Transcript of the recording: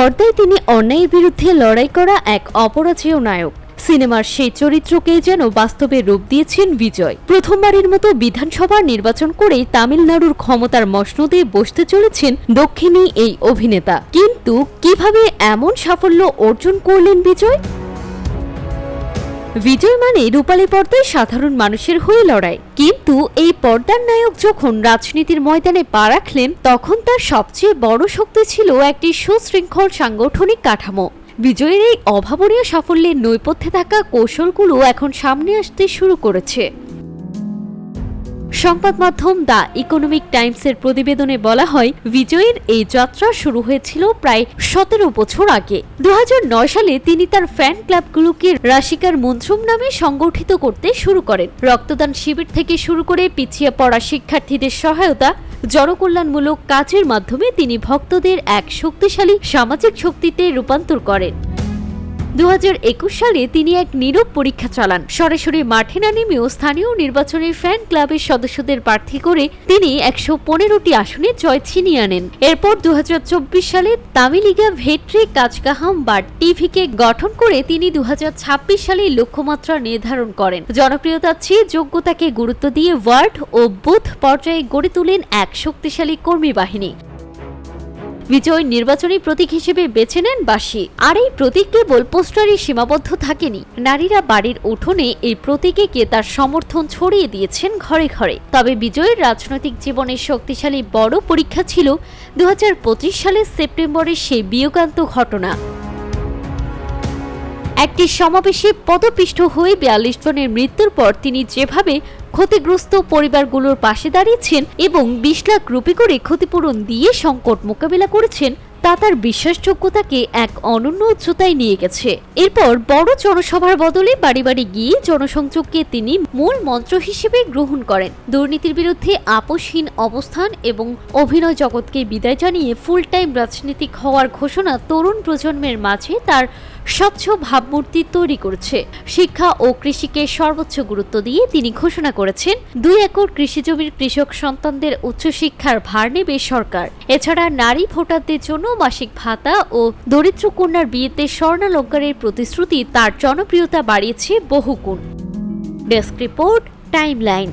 পর্দায় তিনি অন্যায়ের বিরুদ্ধে লড়াই করা এক অপরাজেয় নায়ক। সিনেমার সেই চরিত্রকে যেন বাস্তবে রূপ দিয়েছেন বিজয়। প্রথমবারের মতো বিধানসভা নির্বাচন করে তামিলনাড়ুর ক্ষমতার মসনদে বসতে চলেছেন দক্ষিণী এই অভিনেতা। কিন্তু কিভাবে এমন সাফল্য অর্জন করলেন বিজয়? বিজয় মানে রূপালী পর্দায় সাধারণ মানুষের হয়ে লড়াই, কিন্তু এই পর্দার নায়ক যখন রাজনীতির ময়দানে পা রাখলেন তখন তার সবচেয়ে বড় শক্তি ছিল একটি সুশৃঙ্খল সাংগঠনিক কাঠামো। বিজয়ের এই অভাবনীয় সাফল্যের নেপথ্যে থাকা কৌশলগুলো এখন সামনে আসতে শুরু করেছে। সংবাদ মাধ্যম দ্য ইকোনমিক টাইমসের প্রতিবেদনে বলা হয়, বিজয়ের এই যাত্রা শুরু হয়েছিল প্রায় 17 বছর আগে। 2009 সালে তিনি তার ফ্যান ক্লাবগুলোকে রাশিকার মন্ত্রম নামে সংগঠিত করতে শুরু করেন। রক্তদান শিবির থেকে শুরু করে পিছিয়ে পড়া শিক্ষার্থীদের সহায়তা, জনকল্যাণমূলক কাজের মাধ্যমে তিনি ভক্তদের এক শক্তিশালী সামাজিক শক্তিতে রূপান্তর করেন। 2021 সালে তিনি এক নীরব পরীক্ষা চালান। সরাসরি মাঠে না নেমেও স্থানীয় নির্বাচনে ফ্যান ক্লাবের সদস্যদের প্রার্থী করে তিনি 115টি আসনে জয় ছিনিয়ে আনেন। এরপর 2024 সালে তামিলিগা ভেট্রি কাজগাহাম বা টিভিকে গঠন করে তিনি 2026 সালে লক্ষ্যমাত্রা নির্ধারণ করেন। জনপ্রিয়তার চেয়ে যোগ্যতাকে গুরুত্ব দিয়ে ওয়ার্ড ও বুথ পর্যায়ে গড়ে তোলেন এক শক্তিশালী কর্মী বাহিনী। বিজয় নির্বাচনী প্রতীক হিসেবে বেছে নেন বাঁশি। আর এই প্রতীক কেবল পোস্টারে সীমাবদ্ধ থাকেনি। নারীরা বাড়ির উঠোনে এই প্রতীকে তার সমর্থন ছড়িয়ে দিয়েছেন ঘরে ঘরে। তবে বিজয়ের রাজনৈতিক জীবনের শক্তিশালী বড় পরীক্ষা ছিল 2025 সালের সেপ্টেম্বরের সেই বিয়োগান্ত ঘটনা। একটি সমাবেশে পদপিষ্ট হয়ে 42 জনের মৃত্যুর পর তিনি যেভাবে ক্ষতিগ্রস্ত পরিবারগুলোর পাশে দাঁড়িয়েছেন এবং 20 লাখ রুপি করে ক্ষতিপূরণ দিয়ে সংকট মোকাবিলা করেছেন, তা তার বিশ্বাসযোগ্যতাকে এক অনন্য উচ্চতায় নিয়ে গেছে। এরপর বড় জনসভার বদলে বাড়ি বাড়ি গিয়ে জনসংযোগকে তিনি মূল মন্ত্র হিসেবে গ্রহণ করেন। দুর্নীতির বিরুদ্ধে আপোষহীন অবস্থান এবং অভিনয় জগৎকে বিদায় জানিয়ে ফুল টাইম রাজনীতিক হওয়ার ঘোষণা তরুণ প্রজন্মের মাঝে তার স্বচ্ছ ভাবমূর্তি তৈরি করেছে। শিক্ষা ও কৃষিকে সর্বোচ্চ গুরুত্ব দিয়ে তিনি ঘোষণা করেছেন 2 একর কৃষিজমির কৃষক সন্তানদের উচ্চশিক্ষার ভার নেবে সরকার। এছাড়া নারী ভোটারদের জন্য মাসিক ভাতা ও দরিদ্র কন্যার বিয়েতে স্বর্ণালঙ্কারের প্রতিশ্রুতি তার জনপ্রিয়তা বাড়িয়েছে বহুগুণ। Desk report, timeline.